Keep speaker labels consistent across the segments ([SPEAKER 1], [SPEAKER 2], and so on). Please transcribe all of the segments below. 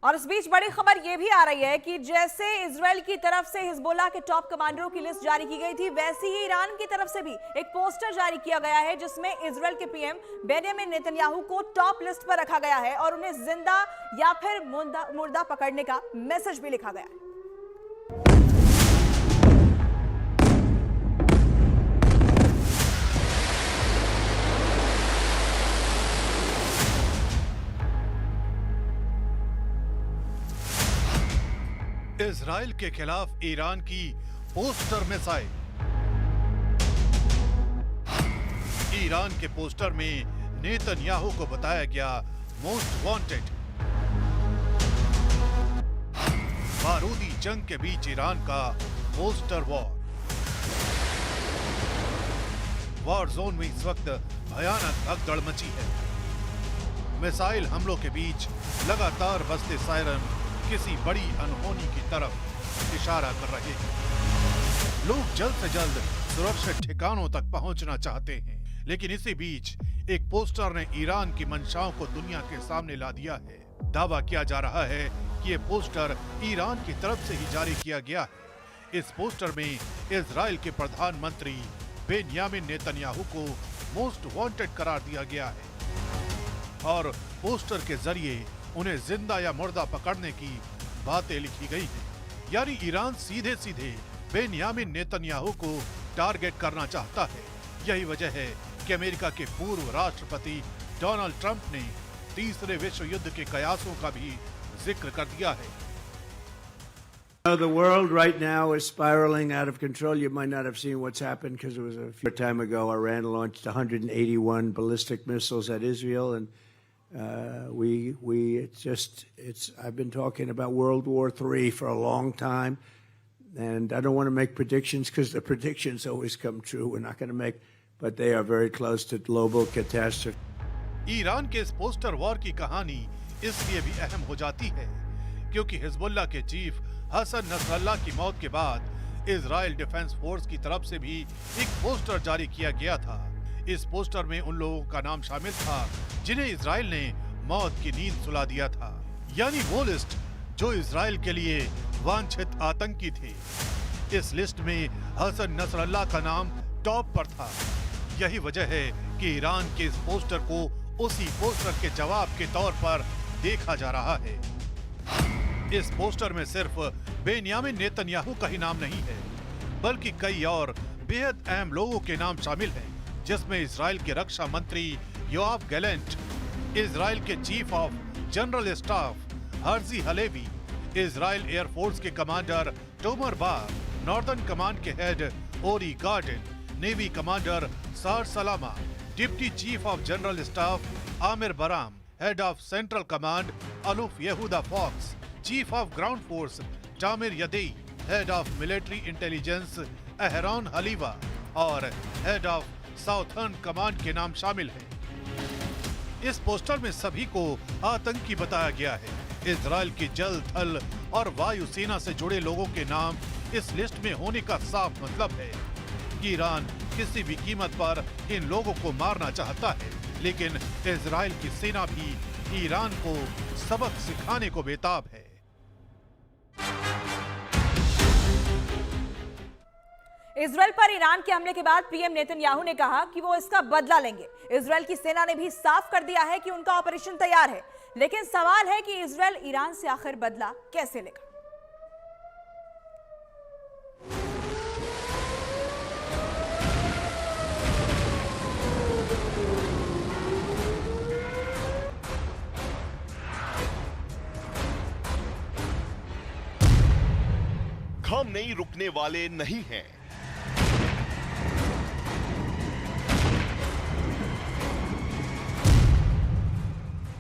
[SPEAKER 1] और इस बीच बड़ी खबर यह भी आ रही है कि जैसे इजराइल की तरफ से हिजबुल्लाह के टॉप कमांडरों की लिस्ट जारी की गई थी, वैसे ही ईरान की तरफ से भी एक पोस्टर जारी किया गया है जिसमें इजराइल के पीएम बेंजामिन नेतन्याहू को टॉप लिस्ट पर रखा गया है और उन्हें जिंदा या फिर मुर्दा पकड़ने का मैसेज भी लिखा गया है।
[SPEAKER 2] इजराइल के खिलाफ ईरान की पोस्टर मिसाइल। ईरान के पोस्टर में नेतन्याहू को बताया गया मोस्ट वांटेड। बारूदी जंग के बीच ईरान का पोस्टर वॉर जोन में इस वक्त भयानक भगदड़ मची है। मिसाइल हमलों के बीच लगातार बजते सायरन किसी बड़ी अनहोनी की तरफ इशारा कर रहे हैं। लोग जल्द से जल्द सुरक्षित ठिकानों तक पहुंचना चाहते हैं, लेकिन इसी बीच एक पोस्टर ने ईरान की मंशाओं को दुनिया के सामने ला दिया है। दावा किया जा रहा है कि ये पोस्टर ईरान की तरफ से ही जारी किया गया है। इस पोस्टर में इजराइल के प्रधानमंत्री बेंजामिन नेतन्याहू को मोस्ट वांटेड करार दिया गया है और पोस्टर के जरिए उन्हें जिंदा या मुर्दा पकड़ने की बातें लिखी गई हैं। यानी ईरान सीधे सीधे बेंजामिन नेतन्याहू को टारगेट करना चाहता है। यही वजह है कि अमेरिका के पूर्व राष्ट्रपति डोनाल्ड ट्रंप ने तीसरे विश्व युद्ध के कयासों का भी जिक्र कर दिया है।
[SPEAKER 3] The world right now is spiraling out of control. You might not have seen what's happened because it was a few time ago. Iran launched 181 ballistic missiles at Israel, and I've been talking about World War III for a long time, and I don't want to make predictions because the predictions always come true. We're not going to make, but they are very close to global catastrophe.
[SPEAKER 2] Iran के इस poster war की कहानी इसलिए भी अहम हो जाती है क्योंकि हिजबुल्लाह के चीफ हसन नसरल्लाह की मौत के बाद इजराइल डिफेंस फोर्स की तरफ से भी एक पोस्टर जारी किया गया था। इस पोस्टर में उन लोगों का नाम शामिल था जिन्हें इजराइल ने मौत की नींद सुला दिया था, यानी वो लिस्ट जो इजराइल के लिए वांछित आतंकी थे। इस लिस्ट में हसन नसरल्लाह का नाम टॉप पर था। यही वजह है कि ईरान के इस पोस्टर को उसी पोस्टर के जवाब के तौर पर देखा जा रहा है। इस पोस्टर में सिर्फ बेंजामिन नेतन्याहू का ही नाम नहीं है, बल्कि कई और बेहद अहम लोगों के नाम शामिल हैं, जिसमें इजराइल के रक्षा मंत्री योआव गैलेंट, इजराइल के chief of general staff Herzi Halevi, Israel air force के commander Tomer Bar, northern command के head Ori Gordin, navy commander Saar Salama, deputy chief of general staff Amir Baram, head of central command Aluf Yehuda Fox, chief of ground force Tamir Yadai, head of military intelligence Aharon Haliva और head of southern command के नाम शामिल हैं। इस poster में सभी को आतंकी बताया गया है। इजराइल की जल, थल और वायु सेना से जुड़े लोगों के नाम इस लिस्ट में होने का साफ मतलब है कि ईरान किसी भी कीमत पर इन लोगों को मारना चाहता है, लेकिन इजराइल की सेना भी ईरान को सबक सिखाने को बेताब है।
[SPEAKER 1] इजराइल पर ईरान के हमले के बाद पीएम नेतन्याहू ने कहा कि वो इसका बदला लेंगे। इजराइल की सेना ने भी साफ कर दिया है कि उनका ऑपरेशन तैयार है, लेकिन सवाल है कि इजराइल ईरान से आखिर बदला कैसे लेगा।
[SPEAKER 4] खमेनी रुकने वाले नहीं हैं।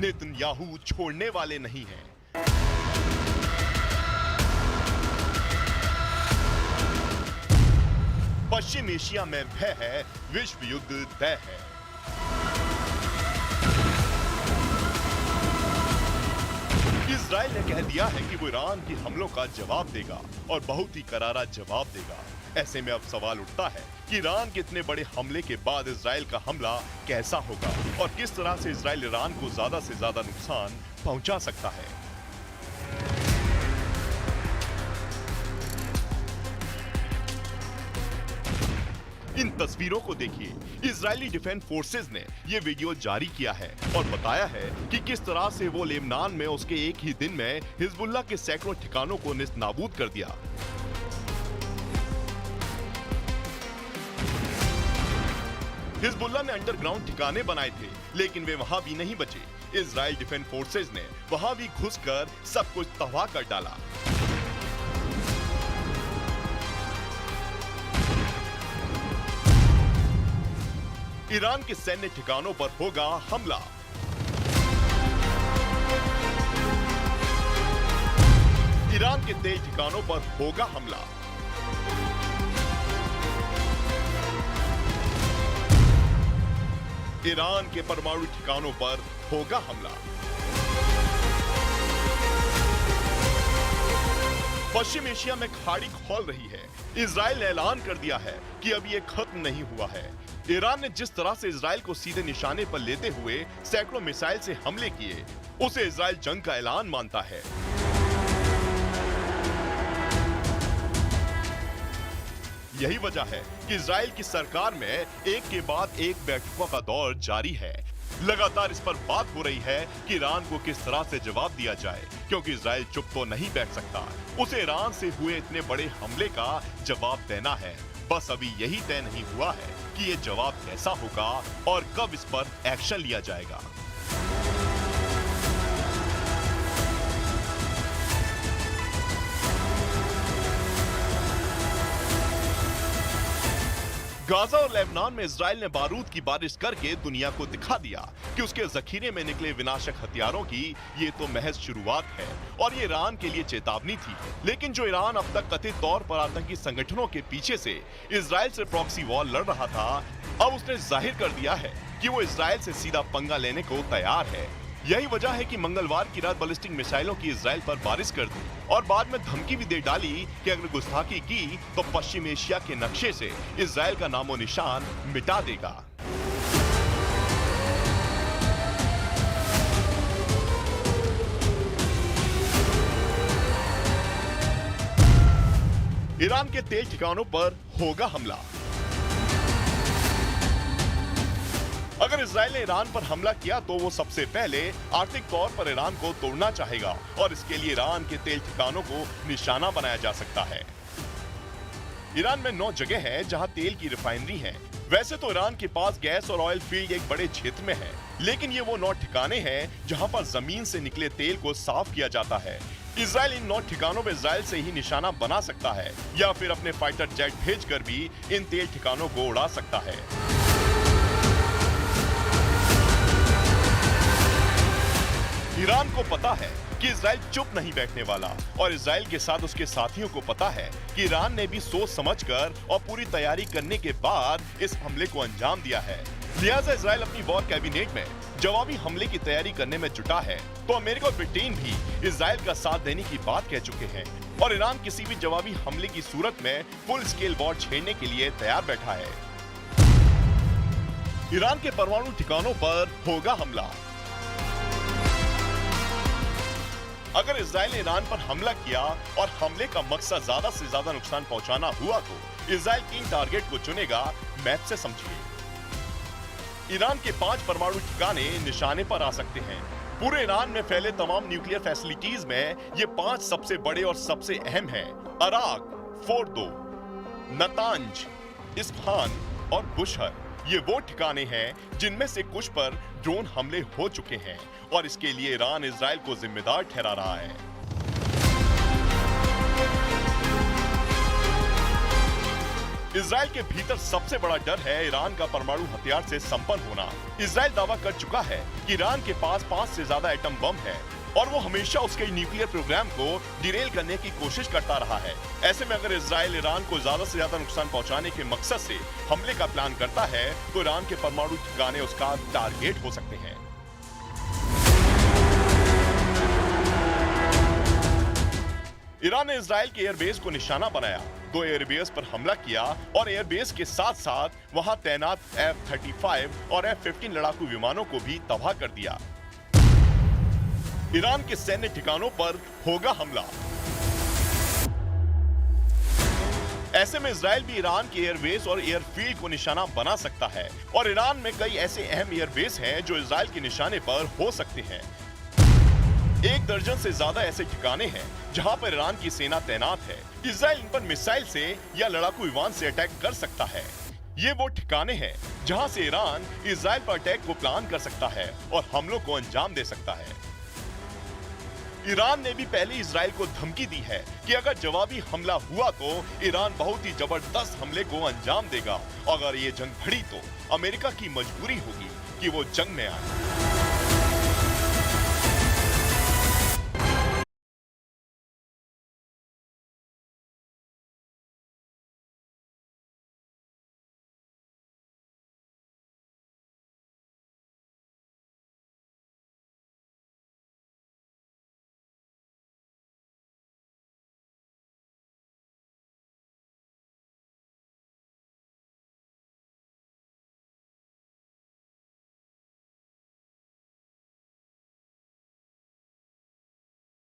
[SPEAKER 4] नेतन्याहू छोड़ने वाले नहीं हैं। पश्चिम एशिया में भय है, विश्व युद्ध तय है। इजराइल ने कह दिया है कि वो ईरान के हमलों का जवाब देगा और बहुत ही करारा जवाब देगा। ऐसे में अब सवाल उठता है कि ईरान के इतने बड़े हमले के बाद इजराइल का हमला कैसा होगा और किस तरह से इजराइल ईरान को ज्यादा से ज्यादा नुकसान पहुंचा सकता है। इन तस्वीरों को देखिए। इजरायली डिफेंस फोर्सेज ने ये वीडियो जारी किया है और बताया है कि किस तरह से वो लेबनान में उसके एक ही दिन में हिजबुल्लाह के सैकड़ों ठिकानों को नेस्तनाबूद कर दिया। हिजबुल्लाह ने अंडरग्राउंड ठिकाने बनाए थे, लेकिन वे वहां भी नहीं बचे। इजरायल डिफेंस फोर्सेज ने वहां भी घुसकर सब कुछ तबाह कर डाला। ईरान के सैन्य ठिकानों पर होगा हमला। ईरान के तेल ठिकानों पर होगा हमला। ईरान के परमाणु ठिकानों पर होगा हमला। पश्चिम एशिया में खाड़ी खौल रही है। इजरायल ने ऐलान कर दिया है कि अब ये खत्म नहीं हुआ है। ईरान ने जिस तरह से इजरायल को सीधे निशाने पर लेते हुए सैकड़ों मिसाइल से हमले किए, उसे इजरायल जंग का ऐलान मानता है। यही वजह है कि इजरायल की सरकार में एक के बाद एक बैठकों का दौर जारी है। लगातार इस पर बात हो रही है कि ईरान को किस तरह से जवाब दिया जाए, क्योंकि इजरायल चुप तो नहीं बैठ सकता। उसे ईरान से हुए इतने बड़े हमले का जवाब देना है। बस अभी यही तय नहीं हुआ है कि ये जवाब कैसा होगा और कब इस पर एक्शन लिया जाएगा। गाजा और लेबनान में इजरायल ने बारूद की बारिश करके दुनिया को दिखा दिया कि उसके जखीरे में निकले विनाशक हथियारों की ये तो महज शुरुआत है और ये ईरान के लिए चेतावनी थी। लेकिन जो ईरान अब तक कथित तौर पर आतंकी संगठनों के पीछे से इजरायल से प्रॉक्सी वॉर लड़ रहा था, अब उसने जाहिर कर दिया है कि वो इजरायल से सीधा पंगा लेने को तैयार है। यही वजह है कि मंगलवार की रात बैलिस्टिक मिसाइलों की इजरायल पर बारिश कर दी और बाद में धमकी भी दे डाली कि अगर गुस्ताखी की तो पश्चिम एशिया के नक्शे से इजरायल का नामो निशान मिटा देगा। ईरान के तेल ठिकानों पर होगा हमला। अगर इजरायल ने ईरान पर हमला किया तो वो सबसे पहले आर्थिक तौर पर ईरान को तोड़ना चाहेगा और इसके लिए ईरान के तेल ठिकानों को निशाना बनाया जा सकता है। ईरान में 9 जगह है जहां तेल की रिफाइनरी है। वैसे तो ईरान के पास गैस और ऑयल फील्ड एक बड़े क्षेत्र में है, लेकिन ये वो 9 ठिकाने हैं जहां पर जमीन से निकले तेल को साफ किया जाता है। इजरायल इन 9 ठिकानों पर इजरायल से ही निशाना बना सकता है या फिर अपने फाइटर जेट भेजकर भी इन तेल ठिकानों को उड़ा सकता है। ईरान को पता है कि इजरायल चुप नहीं बैठने वाला और इजरायल के साथ उसके साथियों को पता है कि ईरान ने भी सोच समझकर और पूरी तैयारी करने के बाद इस हमले को अंजाम दिया है। लिहाजा इजरायल अपनी वॉर कैबिनेट में जवाबी हमले की तैयारी करने में जुटा है। तो अमेरिका और ब्रिटेन भी इजरायल का साथ देने की बात कह चुके हैं और ईरान किसी भी जवाबी हमले की सूरत में फुल स्केल वॉर छेड़ने के लिए तैयार बैठा है। ईरान के परमाणु ठिकानों पर होगा हमला। अगर इजरायल ने ईरान पर हमला किया और हमले का मकसद ज्यादा से ज्यादा नुकसान पहुंचाना हुआ तो इजरायल किन टारगेट को चुनेगा, मैप से समझिए। ईरान के 5 परमाणु ठिकाने निशाने पर आ सकते हैं। पूरे ईरान में फैले तमाम न्यूक्लियर फैसिलिटीज में ये 5 सबसे बड़े और सबसे अहम हैं। अराक, फोर्दो, नतांज, इस्फहान और बुशहर। ये वो ठिकाने हैं जिनमें से कुछ पर ड्रोन हमले हो चुके हैं और इसके लिए ईरान इजरायल को जिम्मेदार ठहरा रहा है। इजरायल के भीतर सबसे बड़ा डर है ईरान का परमाणु हथियार से संपन्न होना। इजरायल दावा कर चुका है कि ईरान के पास 5 से ज्यादा एटम बम है और वो हमेशा उसके न्यूक्लियर प्रोग्राम को डिरेल करने की कोशिश करता रहा है। ऐसे में अगर इजरायल ईरान को ज्यादा से ज्यादा नुकसान पहुंचाने के मकसद से हमले का प्लान करता है तो ईरान के परमाणु ठिकाने उसका टारगेट हो सकते हैं। ईरान ने इजरायल के एयरबेस को निशाना बनाया, 2 एयरबेस पर हमला किया और एयरबेस के साथ साथ वहां तैनात F-35 और F-15 लड़ाकू विमानों को भी तबाह कर दिया। ईरान के सैन्य ठिकानों पर होगा हमला। ऐसे में इजराइल भी ईरान के एयरबेस और एयरफील्ड को निशाना बना सकता है और ईरान में कई ऐसे अहम एयरबेस हैं जो इजराइल के निशाने पर हो सकते हैं। 1 दर्जन से ज्यादा ऐसे ठिकाने हैं जहां पर ईरान की सेना तैनात है। इजराइल इन पर मिसाइल से या लड़ाकू विमान से अटैक कर सकता है। ये वो ठिकाने हैं जहां से ईरान इजराइल पर अटैक को प्लान कर सकता है और हमलों को अंजाम दे सकता है। ईरान ने भी पहले इजराइल को धमकी दी है कि अगर जवाबी हमला हुआ तो ईरान बहुत ही जबरदस्त हमले को अंजाम देगा। अगर ये जंग बढ़ी तो अमेरिका की मजबूरी होगी कि वो जंग में आए।